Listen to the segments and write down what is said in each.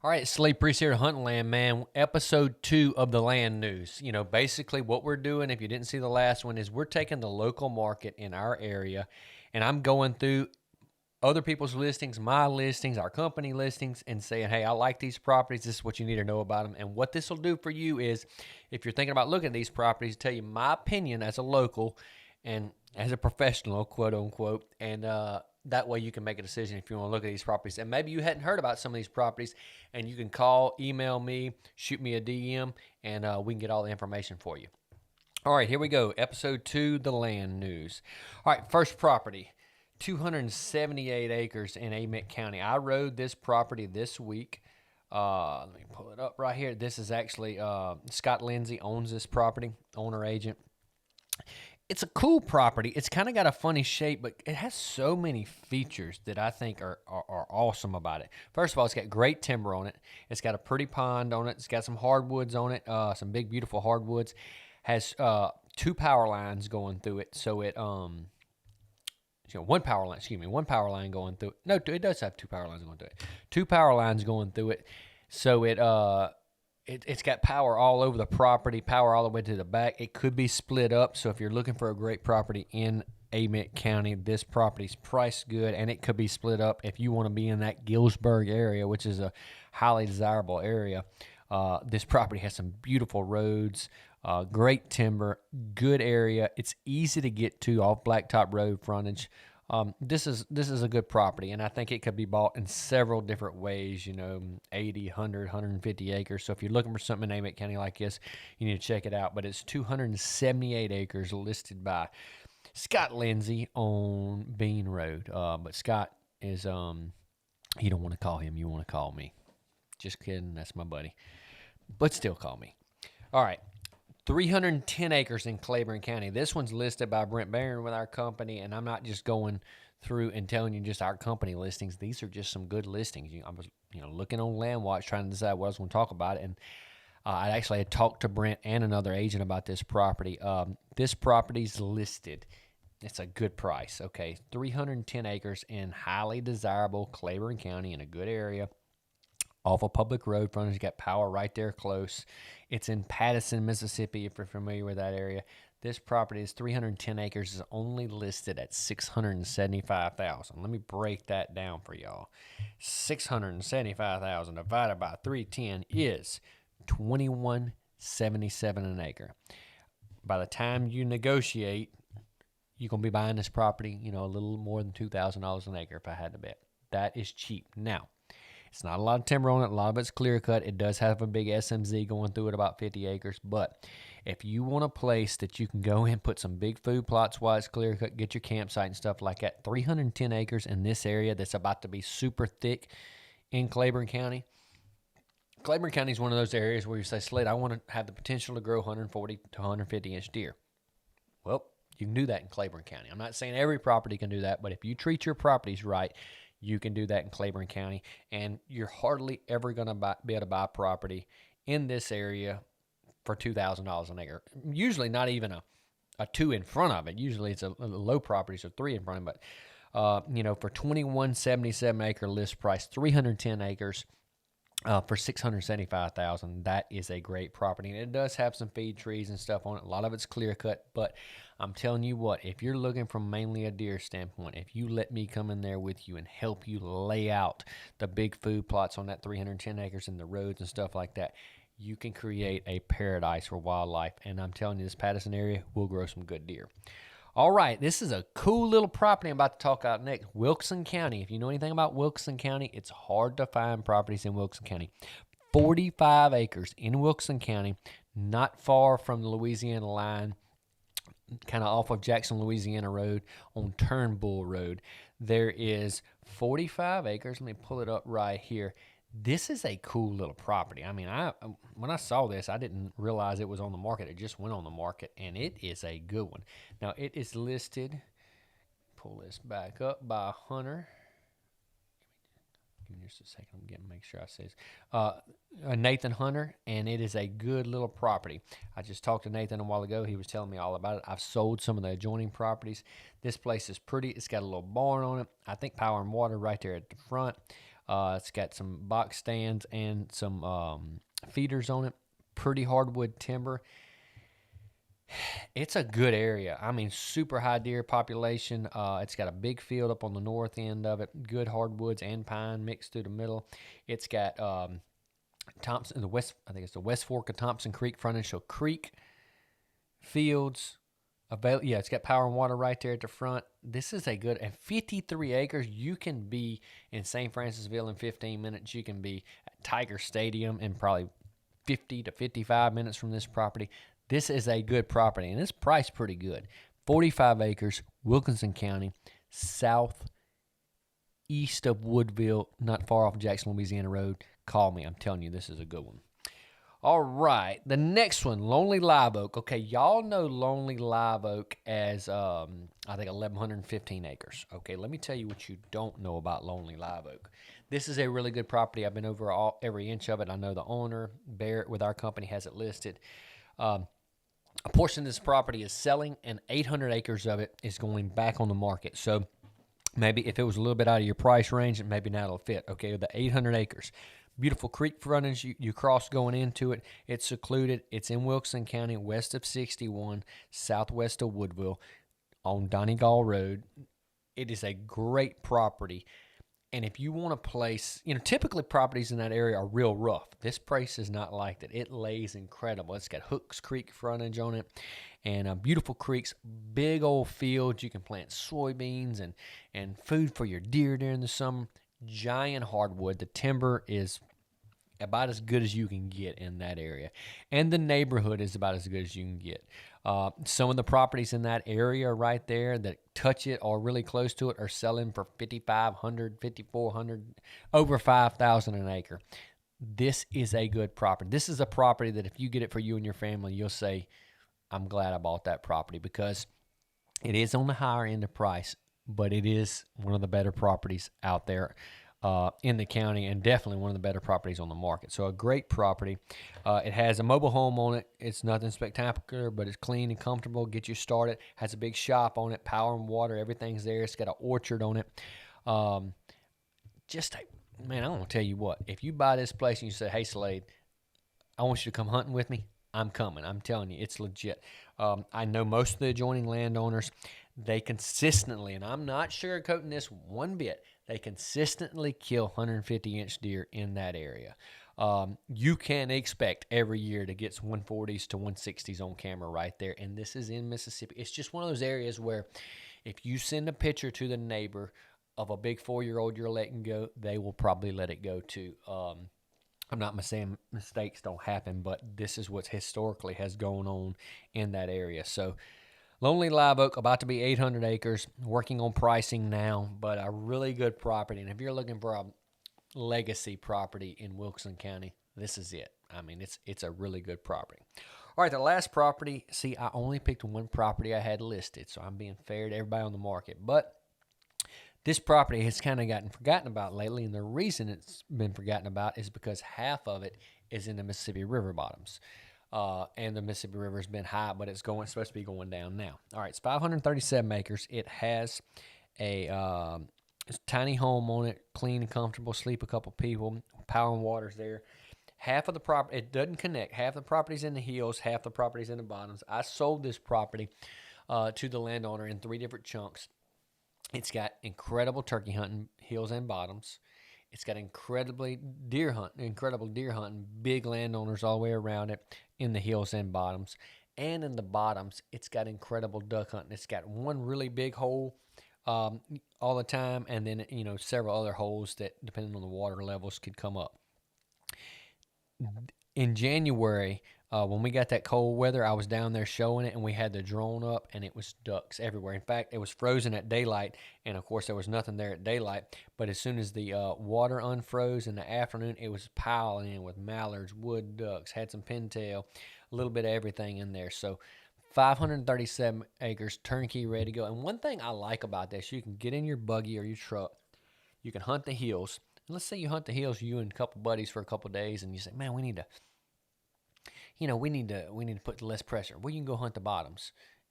All right, Slade Priest here, Hunting Land, man. Episode 2 of the land news. You know, basically what we're doing, if you didn't see the last one, is we're taking the local market in our area, and I'm going through other people's listings, my listings, our company listings, and saying, hey, I like these properties. This is what you need to know about them. And what this will do for you is, if you're thinking about looking at these properties, tell you my opinion as a local and as a professional, quote unquote, and that way you can make a decision if you want to look at these properties. And maybe you hadn't heard about some of these properties, and you can call, email me, shoot me a DM, and we can get all the information for you. All right, here we go. Episode 2, the land news. All right, first property, 278 acres in Amite County. I rode this property this week. Let me pull it up right here. This is actually Scott Lindsay owns this property, owner agent. It's a cool property. It's kind of got a funny shape, but it has so many features that I think are awesome about it. First of all, it's got great timber on it. It's got a pretty pond on it. It's got some hardwoods on it, some big, beautiful hardwoods. Has 2 power lines going through it, so it one power line going through it. No, it does have 2 power lines going through it. 2 power lines going through it, so it's got power all over the property, power all the way to the back. It could be split up, so if you're looking for a great property in Amite County, this property's priced good, and it could be split up if you want to be in that Gillsburg area, which is a highly desirable area. This property has some beautiful roads, great timber, good area. It's easy to get to off Blacktop Road frontage. This is a good property, and I think it could be bought in several different ways, 80, 100, 150 acres. So if you're looking for something in Amite County like this, you need to check it out. But it's 278 acres listed by Scott Lindsay on Bean Road. But Scott is, you don't want to call him, you want to call me. Just kidding, that's my buddy. But still call me. All right. 310 acres in Claiborne County. This one's listed by Brent Barron with our company, and I'm not just going through and telling you just our company listings. These are just some good listings. I was, looking on LandWatch trying to decide what I was going to talk about, and I actually had talked to Brent and another agent about this property. This property's listed. It's a good price. Okay, 310 acres in highly desirable Claiborne County in a good area. Off a public road frontage, got power right there close. It's in Pattison, Mississippi, if you're familiar with that area. This property is 310 acres, is only listed at $675,000. Let me break that down for y'all. $675,000 divided by 310 is $21.77 an acre. By the time you negotiate, you're gonna be buying this property, a little more than $2,000 an acre, if I had to bet. That is cheap. Now, it's not a lot of timber on it. A lot of it's clear cut. It does have a big SMZ going through it, about 50 acres. But if you want a place that you can go in, put some big food plots while it's clear cut, get your campsite and stuff like that, 310 acres in this area that's about to be super thick in Claiborne County. Claiborne County is one of those areas where you say, Slade, I want to have the potential to grow 140 to 150 inch deer. Well, you can do that in Claiborne County. I'm not saying every property can do that, but if you treat your properties right, you can do that in Claiborne County, and you're hardly ever going to be able to buy property in this area for $2,000 an acre. Usually not even a 2 in front of it. Usually it's a low property, so 3 in front of it. But, for $21.77 acre list price, 310 acres for $675,000, that is a great property. And it does have some feed trees and stuff on it. A lot of it's clear cut, but I'm telling you what, if you're looking from mainly a deer standpoint, if you let me come in there with you and help you lay out the big food plots on that 310 acres and the roads and stuff like that, you can create a paradise for wildlife. And I'm telling you, this Pattison area will grow some good deer. All right, this is a cool little property I'm about to talk about next. Wilkinson County. If you know anything about Wilkinson County, it's hard to find properties in Wilkinson County. 45 acres in Wilkinson County, not far from the Louisiana line, kind of off of Jackson, Louisiana Road on Turnbull Road. There is 45 acres. Let me pull it up right here. This is a cool little property. I mean, when I saw this, I didn't realize it was on the market. It just went on the market, and it is a good one. Now, it is listed, pull this back up, by Hunter. Give me just a second. I'm getting make sure I say this. Nathan Hunter, and it is a good little property. I just talked to Nathan a while ago. He was telling me all about it. I've sold some of the adjoining properties. This place is pretty. It's got a little barn on it. I think power and water right there at the front. It's got some box stands and some feeders on it. Pretty hardwood timber. It's a good area. I mean, super high deer population. It's got a big field up on the north end of it. Good hardwoods and pine mixed through the middle. It's got Thompson, I think it's the West Fork of Thompson Creek frontage. So creek, fields, it's got power and water right there at the front. This is a good, and 53 acres. You can be in St. Francisville in 15 minutes. You can be at Tiger Stadium in probably 50 to 55 minutes from this property. This is a good property, and it's priced pretty good. 45 acres, Wilkinson County, southeast of Woodville, not far off Jackson, Louisiana Road. Call me. I'm telling you, this is a good one. All right, the next one, Lonely Live Oak. Okay, y'all know Lonely Live Oak as, I think, 1,115 acres. Okay, let me tell you what you don't know about Lonely Live Oak. This is a really good property. I've been over every inch of it. I know the owner, Barrett, with our company, has it listed. A portion of this property is selling, and 800 acres of it is going back on the market. So maybe if it was a little bit out of your price range, maybe now it'll fit. Okay, the 800 acres. Beautiful creek frontage. You cross going into it. It's secluded. It's in Wilkinson County, west of 61, southwest of Woodville, on Donegal Road. It is a great property. And if you want a place, typically properties in that area are real rough. This place is not like that. It lays incredible. It's got Hooks Creek frontage on it, and beautiful creeks, big old fields. You can plant soybeans and food for your deer during the summer. Giant hardwood. The timber is about as good as you can get in that area. And the neighborhood is about as good as you can get. Some of the properties in that area right there that touch it or really close to it are selling for $5,500, $5,400, over $5,000 an acre. This is a good property. This is a property that if you get it for you and your family, you'll say, I'm glad I bought that property, because it is on the higher end of price, but it is one of the better properties out there in the county, and definitely one of the better properties on the market. So a great property. It has a mobile home on it. It's nothing spectacular, but it's clean and comfortable. Get you started. Has a big shop on it, power and water. Everything's there. It's got an orchard on it. Man, I'm going to tell you what. If you buy this place and you say, hey, Slade, I want you to come hunting with me, I'm coming. I'm telling you, it's legit. I know most of the adjoining landowners. They consistently, and I'm not sugarcoating this one bit, they consistently kill 150-inch deer in that area. You can expect every year to get some 140s to 160s on camera right there, and this is in Mississippi. It's just one of those areas where if you send a picture to the neighbor of a big 4-year-old you're letting go, they will probably let it go too. I'm not saying mistakes don't happen, but this is what historically has gone on in that area. So Lonely Live Oak, about to be 800 acres, working on pricing now, but a really good property. And if you're looking for a legacy property in Wilkinson County, this is it. I mean, it's a really good property. All right, the last property. See, I only picked one property I had listed, so I'm being fair to everybody on the market. But this property has kind of gotten forgotten about lately, and the reason it's been forgotten about is because half of it is in the Mississippi River bottoms. And the Mississippi River has been high, but it's supposed to be going down now. All right, it's 537 acres. It has a tiny home on it, clean and comfortable, sleep a couple people, power and water's there. Half of the property, it doesn't connect. Half the property's in the hills, half the property's in the bottoms. I sold this property to the landowner in 3 different chunks. It's got incredible turkey hunting, hills and bottoms. It's got incredible deer hunting, big landowners all the way around it in the hills and bottoms. And in the bottoms, it's got incredible duck hunting. It's got one really big hole all the time, and then several other holes that, depending on the water levels, could come up. In January, when we got that cold weather, I was down there showing it, and we had the drone up, and it was ducks everywhere. In fact, it was frozen at daylight, and of course, there was nothing there at daylight. But as soon as the water unfroze in the afternoon, it was piling in with mallards, wood ducks, had some pintail, a little bit of everything in there. So 537 acres, turnkey, ready to go. And one thing I like about this, you can get in your buggy or your truck, you can hunt the hills. And let's say you hunt the hills, you and a couple buddies for a couple days, and you say, man, we need to put less pressure. Well, you can go hunt the bottoms.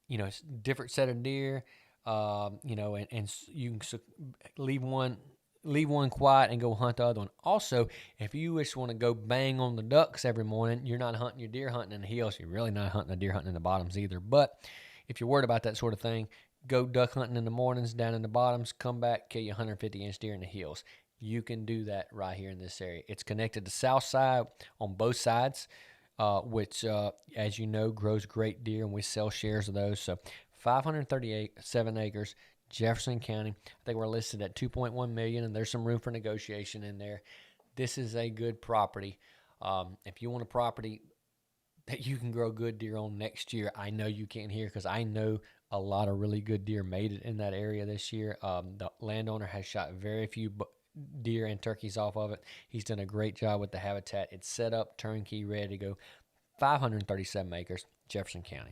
It's a different set of deer, and you can leave one leave one quiet and go hunt the other one. Also, if you just want to go bang on the ducks every morning, you're not hunting your deer hunting in the hills. You're really not hunting the deer hunting in the bottoms either. But if you're worried about that sort of thing, go duck hunting in the mornings, down in the bottoms, come back, kill you 150-inch deer in the hills. You can do that right here in this area. It's connected to south side on both sides, which, as you know, grows great deer, and we sell shares of those. So 537 acres, Jefferson County. I think we're listed at $2.1 million, and there's some room for negotiation in there. This is a good property. If you want a property that you can grow good deer on next year, I know you can here because I know a lot of really good deer made it in that area this year. The landowner has shot very few deer and turkeys off of it. He's done a great job with the habitat. It's set up, turnkey, ready to go. 537 acres, Jefferson County.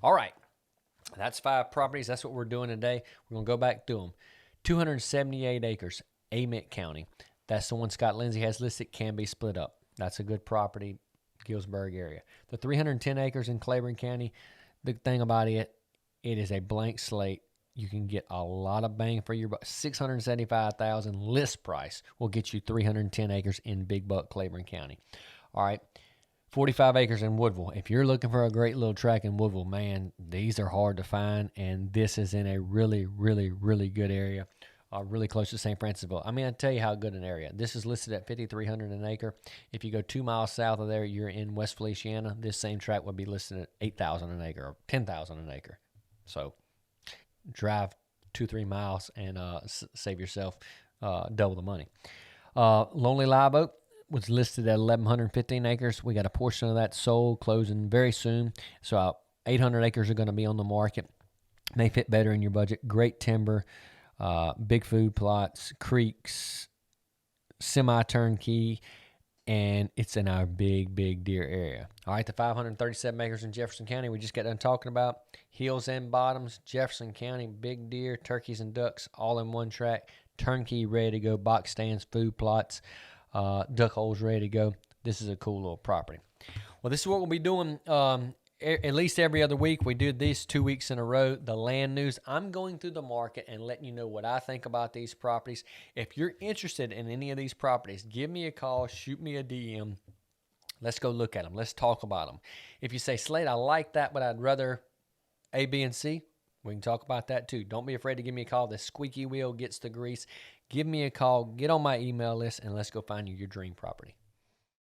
All right, that's 5 properties. That's what we're doing today. We're going to go back through them. 278 acres, Amite County. That's the one Scott Lindsay has listed, can be split up. That's a good property, Gillsburg area. The 310 acres in Claiborne County, the thing about it, it is a blank slate. You can get a lot of bang for your buck. $675,000 list price will get you 310 acres in Big Buck, Claiborne County. All right, 45 acres in Woodville. If you're looking for a great little tract in Woodville, man, these are hard to find, and this is in a really, really, really good area, really close to St. Francisville. I mean, I tell you how good an area. This is listed at $5,300 an acre. If you go 2 miles south of there, you're in West Feliciana. This same tract would be listed at $8,000 an acre or $10,000 an acre. So drive 2-3 miles and save yourself double the money. Lonely Live Oak was listed at 1,115 acres. We got a portion of that sold, closing very soon. So 800 acres are going to be on the market. May fit better in your budget. Great timber, big food plots, creeks, semi-turnkey, and it's in our big deer area. All right, the 537 acres in Jefferson County we just got done talking about. Hills and bottoms, Jefferson County, big deer, turkeys and ducks, all in one tract. Turnkey, ready to go, box stands, food plots, duck holes ready to go. This is a cool little property. Well, this is what we'll be doing at least every other week. We do these 2 weeks in a row, the land news. I'm going through the market and letting you know what I think about these properties. If you're interested in any of these properties, give me a call, shoot me a DM. Let's go look at them. Let's talk about them. If you say, Slade, I like that, but I'd rather A, B, and C, we can talk about that too. Don't be afraid to give me a call. The squeaky wheel gets the grease. Give me a call, get on my email list, and let's go find you your dream property.